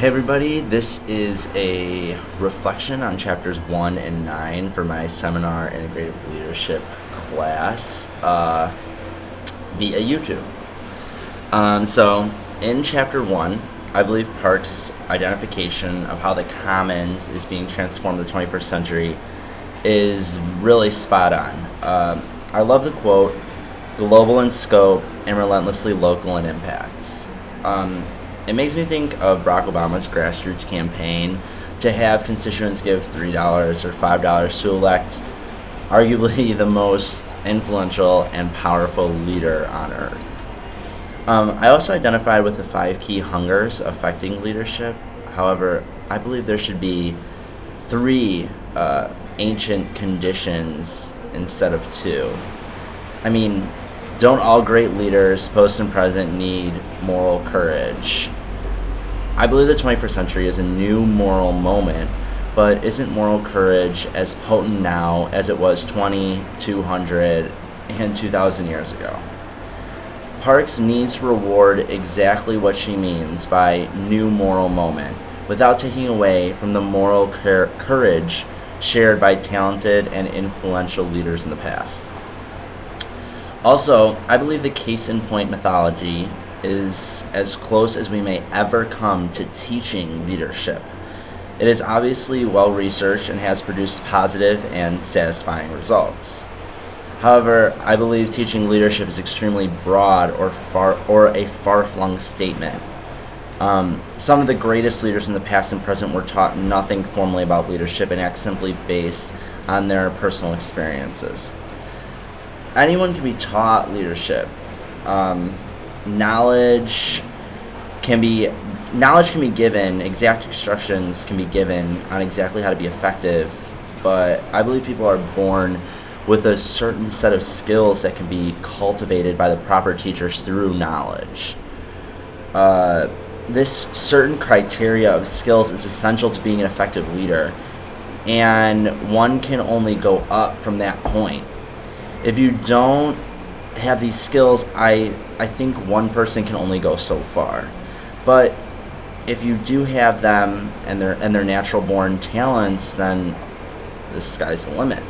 Hey everybody, this is a reflection on chapters 1 and 9 for my seminar integrative leadership class via YouTube. So in chapter 1, I believe Park's identification of how the commons is being transformed in the 21st century is really spot on. I love the quote, global in scope and relentlessly local in impact. It makes me think of Barack Obama's grassroots campaign to have constituents give $3 or $5 to elect arguably the most influential and powerful leader on earth. I also identified with the 5 key hungers affecting leadership. However, I believe there should be 3 ancient conditions instead of 2. I mean, don't all great leaders, post and present, need moral courage? I believe the 21st century is a new moral moment, but isn't moral courage as potent now as it was 20, 200, and 2,000 years ago? Parks needs to reward exactly what she means by new moral moment, without taking away from the moral courage shared by talented and influential leaders in the past. Also, I believe the case-in-point methodology is as close as we may ever come to teaching leadership. It is obviously well-researched and has produced positive and satisfying results. However, I believe teaching leadership is extremely broad or a far-flung statement. Some of the greatest leaders in the past and present were taught nothing formally about leadership and act simply based on their personal experiences. Anyone can be taught leadership. Knowledge can be given, exact instructions can be given on exactly how to be effective, but I believe people are born with a certain set of skills that can be cultivated by the proper teachers through knowledge. This certain criteria of skills is essential to being an effective leader, and one can only go up from that point. If you don't have these skills, I think one person can only go so far. But if you do have them and their natural born talents, then the sky's the limit.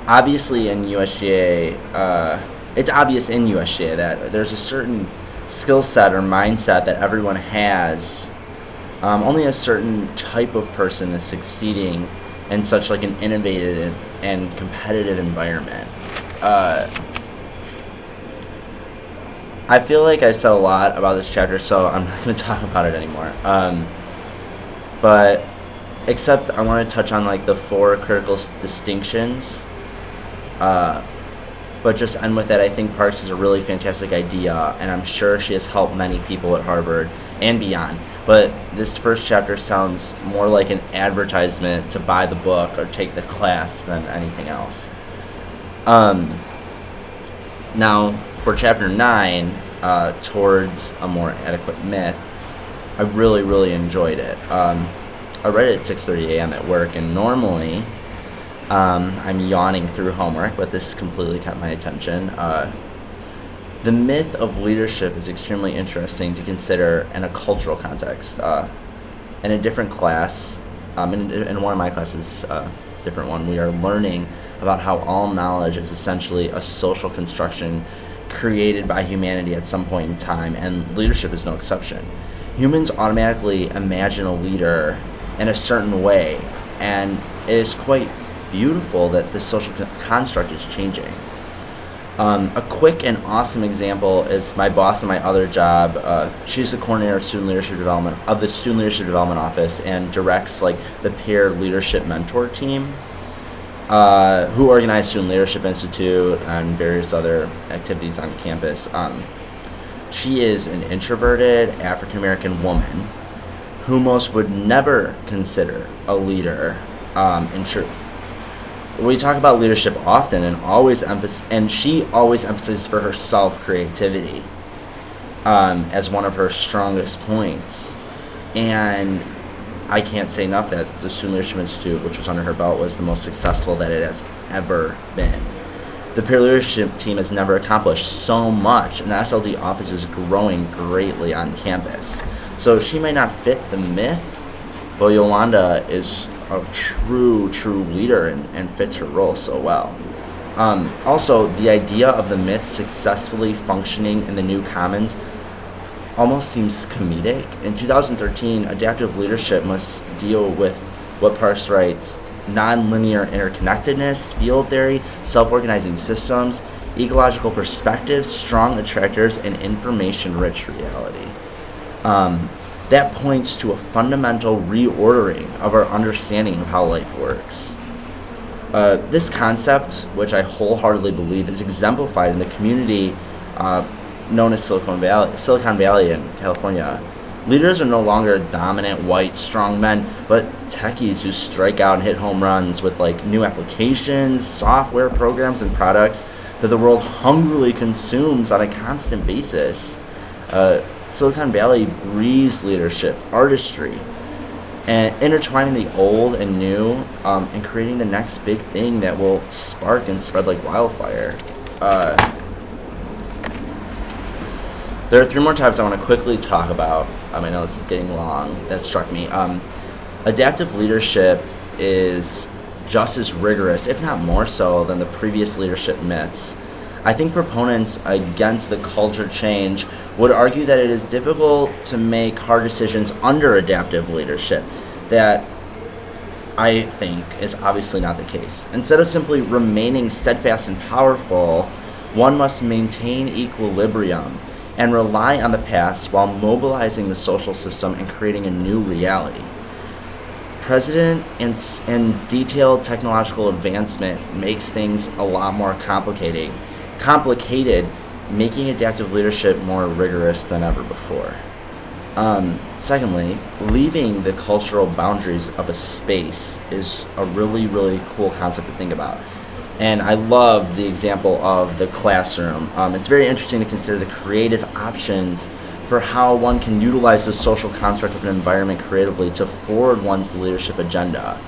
Obviously in USGA, it's obvious in USGA that there's a certain skill set or mindset that everyone has. Only a certain type of person is succeeding in such like an innovative and competitive environment. I feel like I've said a lot about this chapter, so I'm not going to talk about it anymore. But except I want to touch on like the 4 critical distinctions. But just end with that. I think Parks is a really fantastic idea, and I'm sure she has helped many people at Harvard and beyond. But this first chapter sounds more like an advertisement to buy the book or take the class than anything else. Now, for chapter 9, towards a more adequate myth, I really, really enjoyed it. I read it at 6:30 a.m. at work, and normally I'm yawning through homework, but this completely caught my attention. The myth of leadership is extremely interesting to consider in a cultural context. In a different class, in one of my classes, different one, we are learning about how all knowledge is essentially a social construction created by humanity at some point in time, and leadership is no exception. Humans automatically imagine a leader in a certain way, and it is quite beautiful that this social construct is changing. A quick and awesome example is my boss in my other job. She's the coordinator of student leadership development of the student leadership development office and directs like the peer leadership mentor team, who organize Student Leadership Institute and various other activities on campus. She is an introverted African American woman who most would never consider a leader in truth. We talk about leadership often, and she always emphasizes for herself creativity as one of her strongest points. And I can't say enough that the Student Leadership Institute, which was under her belt, was the most successful that it has ever been. The peer leadership team has never accomplished so much, and the SLD office is growing greatly on campus. So she may not fit the myth, but Yolanda is a true leader and fits her role so well. Also, the idea of the myth successfully functioning in the new commons almost seems comedic. In 2013, adaptive leadership must deal with what Parks writes: nonlinear interconnectedness, field theory, self-organizing systems, ecological perspectives, strong attractors, and information-rich reality. That points to a fundamental reordering of our understanding of how life works. This concept, which I wholeheartedly believe, is exemplified in the community known as Silicon Valley in California. Leaders are no longer dominant, white, strong men, but techies who strike out and hit home runs with like new applications, software programs, and products that the world hungrily consumes on a constant basis. Silicon Valley breathes leadership, artistry, and intertwining the old and new, and creating the next big thing that will spark and spread like wildfire. There are 3 more topics I want to quickly talk about. I know this is getting long. That struck me. Adaptive leadership is just as rigorous, if not more so, than the previous leadership myths. I think proponents against the culture change would argue that it is difficult to make hard decisions under adaptive leadership. That, I think, is obviously not the case. Instead of simply remaining steadfast and powerful, one must maintain equilibrium and rely on the past while mobilizing the social system and creating a new reality. Precedent and detailed technological advancement makes things a lot more complicated, making adaptive leadership more rigorous than ever before. Secondly, leaving the cultural boundaries of a space is a really cool concept to think about. And I love the example of the classroom. It's very interesting to consider the creative options for how one can utilize the social construct of an environment creatively to forward one's leadership agenda.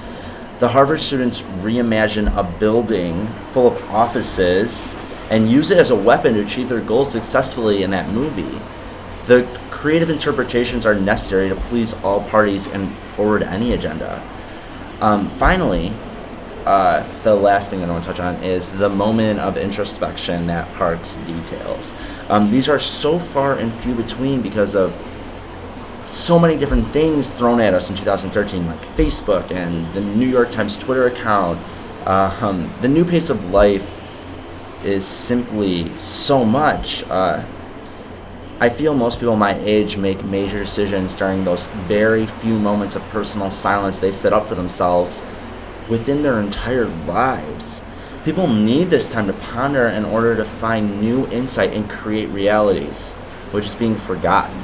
The Harvard students reimagine a building full of offices and use it as a weapon to achieve their goals successfully in that movie. The creative interpretations are necessary to please all parties and forward any agenda. Finally, the last thing that I want to touch on is the moment of introspection that Parks details. These are so far and few between because of so many different things thrown at us in 2013, like Facebook and the New York Times Twitter account. The new pace of life is simply so much. I feel most people my age make major decisions during those very few moments of personal silence they set up for themselves within their entire lives. People need this time to ponder in order to find new insight and create realities, which is being forgotten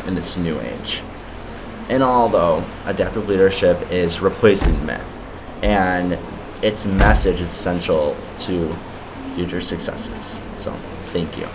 in this new age. In all, though, adaptive leadership is replacing myth, and its message is essential to future successes. So, thank you.